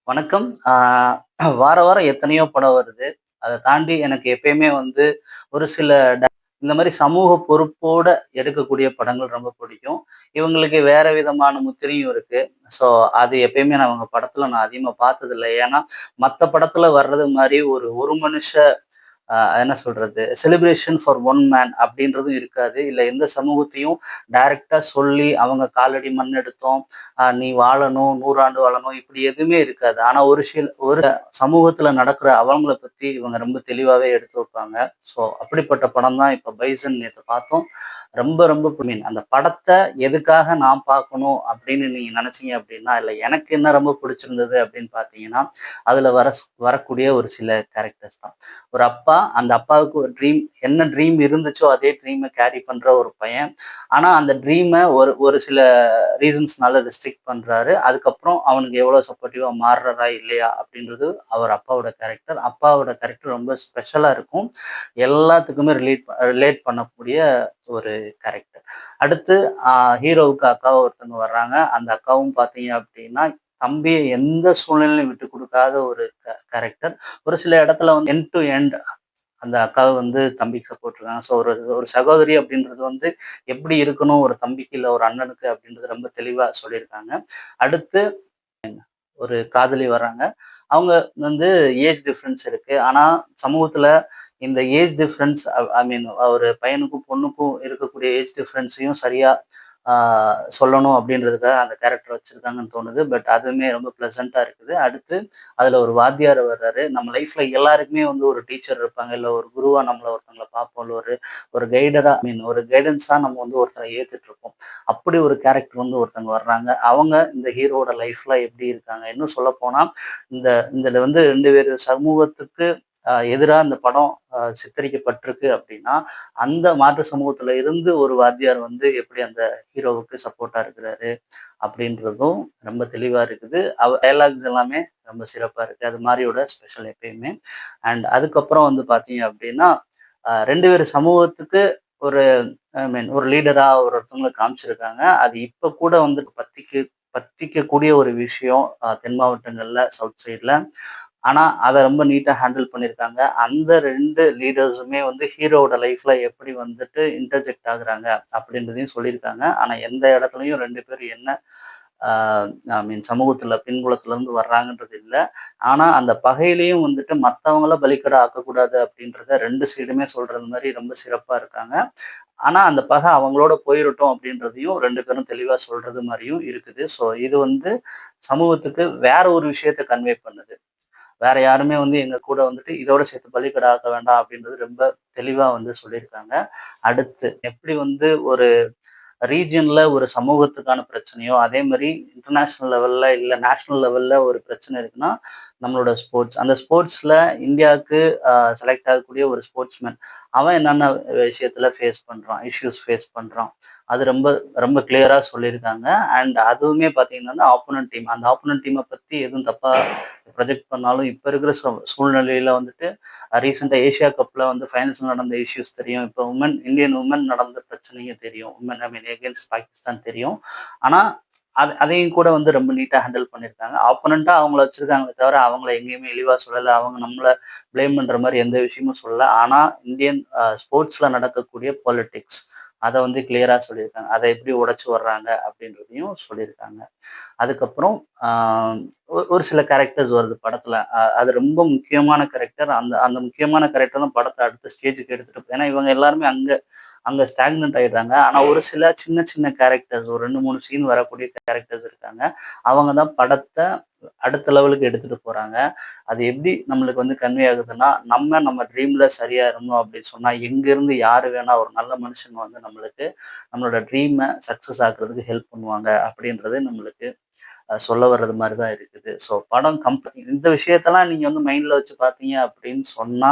வணக்கம். வார வாரம் எத்தனையோ படம் வருது. அத தாண்டி எனக்கு எப்பயுமே வந்து ஒரு சில இந்த மாரி சமூக பொறுப்போட எடுக்கக்கூடிய படங்கள் ரொம்ப பிடிக்கும். இவங்களுக்கு வேற விதமான முத்திரையும் இருக்கு. ஸோ அது எப்பயுமே நான் அவங்க படத்துல நான் அதிகமா பார்த்ததில்ல. ஏன்னா, மத்த படத்துல வர்றது மாரி ஒரு ஒரு மனுஷ என்ன சொல்றது? செலிப்ரேஷன் ஃபார் ஒன் மேன் அப்படின்றதும் இருக்காது. இல்ல எந்த சமூகத்தையும் டைரக்ட்டா சொல்லி அவங்க காலடி மண் எடுத்தோம், நீ வாழணும், 100 ஆண்டு வாழணும் இப்படி எதுவுமே இருக்காது. ஆனா ஒரு சமூகத்துல நடக்கிற அவலங்கள பத்தி இவங்க ரொம்ப தெளிவாவே எடுத்து வைப்பாங்க. ஸோ அப்படிப்பட்ட படம் தான் இப்ப பைசன் நேத்து பார்த்தோம். ரொம்ப ரொம்ப மீன் அந்த படத்த எதுக்காக நான் பார்க்கணும் அப்படின்னு நீங்க நினைச்சீங்க அப்படின்னா, இல்ல எனக்கு என்ன ரொம்ப பிடிச்சிருந்தது அப்படின்னு பார்த்தீங்கன்னா, அதுல வரக்கூடிய ஒரு சில கேரக்டர்ஸ் தான். ஒரு அப்பா, அந்த அப்பாவுக்கு ஒரு ட்ரீம் என்ன ட்ரீம் இருந்துச்சோ, அதே ட்ரீம கேரி பண்ற ஒரு பையன். ஆனா, அந்த ட்ரீம ஒரு ஒரு சில ரீசன்ஸ்னால ரெஸ்ட்ரிக்ட் பண்றாரு. அதுக்கப்புறம் அவனுக்கு எவ்வளோ சப்போர்ட்டிவா மாறுறாரா, இல்லையா அப்படின்றது அவர் அப்பாவோட கேரக்டர். அப்பாவோட கேரக்டர் ரொம்ப ஸ்பெஷலா இருக்கும். எல்லாத்துக்குமே ரிலேட் பண்ணக்கூடிய ஒரு கேரக்டர். அடுத்து அ ஹீரோவுக்கு அக்காவா ஒருத்தவங்க வர்றாங்க. அந்த அக்காவும் பார்த்தீங்க அப்படின்னா, தம்பிய எந்த சூழ்நிலையிலும் விட்டுக் குடுக்காத ஒரு கேரக்டர். ஒரு சில இடத்துல வந்து எண்ட் டூ எண்ட் அந்த அக்காவ வந்து தம்பிக்கு சப்போர்ட் இருக்காங்க. ஸோ ஒரு ஒரு சகோதரி அப்படின்றது வந்து எப்படி இருக்கணும் ஒரு தம்பிக்கு, இல்ல ஒரு அண்ணனுக்கு அப்படின்றது ரொம்ப தெளிவா சொல்லியிருக்காங்க. அடுத்து ஒரு காதலி வர்றாங்க. அவங்க வந்து ஏஜ் டிஃபரன்ஸ் இருக்கு. ஆனா சமூகத்துல இந்த ஏஜ் டிஃபரன்ஸ் ஐ மீன் ஒரு பையனுக்கும், பொண்ணுக்கும் இருக்கக்கூடிய ஏஜ் டிஃபரன்ஸையும் சரியா ஆ சொல்லணும் அப்படின்றதுக்காக அந்த கேரக்டர் வச்சிருக்காங்கன்னு தோணுது. பட் அதுவுமே ரொம்ப ப்ளசன்ட்டா இருக்குது. அடுத்து அதுல ஒரு வாத்தியார் வர்றாரு. நம்ம லைஃப்ல எல்லாருக்குமே வந்து ஒரு டீச்சர் இருப்பாங்க. இல்ல ஒரு குருவா நம்மள ஒருத்தவங்கள பார்ப்போம். இல்ல ஒரு ஒரு கைடரா ஐ மீன் ஒரு கைடன்ஸா நம்ம வந்து ஒருத்தர ஏத்துட்டு இருப்போம். அப்படி ஒரு கேரக்டர் வந்து ஒருத்தவங்க வர்றாங்க. அவங்க இந்த ஹீரோவோட லைஃப்ல எப்படி இருக்காங்க? இன்னும் சொல்லப்போனா, இந்த இதுல வந்து 2 பேரு சமூகத்துக்கு எதிரா இந்த படம் சித்தரிக்கப்பட்டிருக்கு அப்படின்னா, அந்த மாற்று சமூகத்துல இருந்து ஒரு வாத்தியார் வந்து எப்படி அந்த ஹீரோவுக்கு சப்போர்ட்டா இருக்கிறாரு அப்படின்றதும் ரொம்ப தெளிவா இருக்குது. டயலாக்ஸ் எல்லாமே ரொம்ப சிறப்பா இருக்கு. அது மாரியோட ஸ்பெஷல் எப்பயுமே. அண்ட் அதுக்கப்புறம் வந்து பார்த்தீங்க அப்படின்னா, 2 பேரு சமூகத்துக்கு ஒரு ஐ மீன் ஒரு லீடரா ஒருத்தவங்கள காமிச்சிருக்காங்க. அது இப்ப கூட வந்து பத்திக்கக்கூடிய ஒரு விஷயம் தென் மாவட்டங்கள்ல, சவுத் சைட்ல. ஆனா, அத ரொம்ப நீட்டா ஹேண்டில் பண்ணியிருக்காங்க. அந்த 2 லீடர்ஸுமே வந்து ஹீரோவோட லைஃப்ல எப்படி வந்துட்டு இன்டர்ஜெக்ட் ஆகுறாங்க அப்படின்றதையும் சொல்லியிருக்காங்க. ஆனா, எந்த இடத்துலயும் 2 பேரும் என்ன ஆ ஐ மீன் சமூகத்துல பின்புலத்துல இருந்து வர்றாங்கன்றது இல்ல. ஆனா, அந்த பகையிலயும் வந்துட்டு மத்தவங்கள பலிகடா ஆக்கக்கூடாது அப்படின்றத 2 சைடுமே சொல்றது மாரி ரொம்ப சிறப்பா இருக்காங்க. ஆனா, அந்த பகை அவங்களோட போயிரட்டும் அப்படின்றதையும் 2 பேரும் தெளிவா சொல்றது மாரியும் இருக்குது. ஸோ, இது வந்து சமூகத்துக்கு வேற ஒரு விஷயத்த கன்வே பண்ணுது. வேற யாருமே வந்து எங்க கூட வந்துட்டு இதோட சேர்த்து பலிகடா ஆக்க வேண்டாம் அப்படின்றது ரொம்ப தெளிவா வந்து சொல்லியிருக்காங்க. அடுத்து எப்படி வந்து ஒரு ரீஜியன்ல ஒரு சமூகத்துக்கான பிரச்சனையோ, அதே மாரி இன்டர்நேஷனல் லெவல்ல இல்ல நேஷனல் லெவல்ல ஒரு பிரச்சனை இருக்குன்னா, நம்மளோட ஸ்போர்ட்ஸ். அந்த ஸ்போர்ட்ஸ்ல இந்தியாவுக்கு அ செலக்ட் ஆகக்கூடிய ஒரு ஸ்போர்ட்ஸ்மேன், அவன் என்னென்ன விஷயத்துல ஃபேஸ் பண்றான், இஷ்யூஸ் ஃபேஸ் பண்றான். அது ரொம்ப ரொம்ப கிளியரா சொல்லியிருக்காங்க. அண்ட் அதுவுமே பார்த்தீங்கன்னா, ஆப்போனன்ட் டீம். அந்த ஆப்போனன்ட் டீம்ம பத்தி எதுவும் தப்பா ப்ரொஜெக்ட் பண்ணாலும், இப்ப இருக்கிற சூழ்நிலையில வந்துட்டு ரீசென்ட்டா ஏசியா கப்ல வந்து ஃபைனல்ஸ்ல நடந்த இஷ்யூஸ் தெரியும். இப்ப இந்தியன் வுமன் நடந்த பிரச்சனையும் தெரியும். வுமன் ஐ மீன் எகென்ஸ்ட் பாகிஸ்தான் தெரியும். ஆனா, அதையும் கூட வந்து ரொம்ப நீட்டா ஹேண்டில் பண்ணியிருக்காங்க. ஆப்போனன்ட்டா அவங்கள வச்சிருக்காங்களே தவிர, அவங்கள எங்கேயுமே இழிவா சொல்லல. அவங்க நம்மள ப்ளேம் பண்ற மாரி எந்த விஷயமும் சொல்லல. ஆனா, இந்தியன் ஸ்போர்ட்ஸ்ல நடக்கக்கூடிய பாலிடிக்ஸ் அத வந்து கிளியரா சொல்லியிருக்காங்க. அத எப்படி உடைச்சு வர்றாங்க அப்படின்றதையும் சொல்லியிருக்காங்க. அதுக்கப்புறம் ஆ ஒரு சில கேரக்டர்ஸ் வருது படத்துல. அது ரொம்ப முக்கியமான கேரக்டர். அந்த அந்த முக்கியமான கேரக்டர் தான் படத்த அடுத்த ஸ்டேஜ்க்கு எடுத்துட்டு ஏன்னா இவங்க எல்லாருமே அங்க அங்க ஸ்டாக்னன்ட் ஆயிடுறாங்க. ஆனா ஒரு சில சின்ன சின்ன கேரக்டர்ஸ் ஒரு 2, 3 சீன் வரக்கூடிய கேரக்டர்ஸ் இருக்காங்க. அவங்க தான் படத்த அடுத்த லெவலுக்கு எடுத்துட்டு போறாங்க. அது எப்படி நம்மளுக்கு வந்து கன்வே ஆகுதுன்னா, நம்ம ட்ரீம்ல சரியா இருந்தோம் அப்படின்னு சொன்னா, எங்கேருந்து யாரு வேணா ஒரு நல்ல மனுஷங்க வந்து நம்மளுக்கு நம்மளோட ட்ரீம சக்சஸ் ஆக்குறதுக்கு ஹெல்ப் பண்ணுவாங்க அப்படின்றது நம்மளுக்கு சொல்ல வர்றது மாரி தான் இருக்குது. ஸோ படம் இந்த விஷயத்தெல்லாம் நீங்க வந்து மைண்ட்ல வச்சு பார்த்தீங்க அப்படின்னு சொன்னா,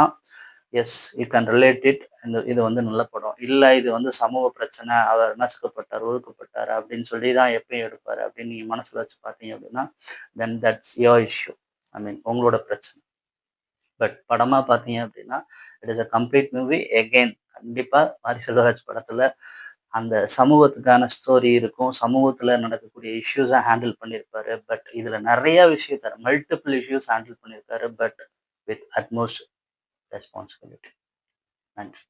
yes you can relate it. இது வந்து நல்ல படம். இல்ல இது வந்து சமூக பிரச்சனை, அவர் நசுக்கப்பட்டார், ஒதுக்கப்பட்டார் அப்படின்னு சொல்லி தான் எப்பயும் எடுப்பாரு அப்படின்னு நீங்க மனசுல வச்சு பார்த்தீங்க அப்படின்னா, தென் தட்ஸ் யுவர் இஷ்யூ. ஐ மீன் உங்களோட பிரச்சனை. பட் படமா பார்த்தீங்க அப்படின்னா, it is a complete movie. Again கண்டிப்பா மாரி செல்வராஜ் படத்துல அந்த சமூகத்துக்கான ஸ்டோரி இருக்கும். சமூகத்துல நடக்கக்கூடிய இஷ்யூஸ ஹேண்டில் பண்ணியிருப்பாரு. பட் இதுல நெறைய விஷயத்த மல்டிபிள் இஷ்யூஸ் ஹேண்டில் பண்ணியிருக்காரு. But with utmost responsibility. நன்றி.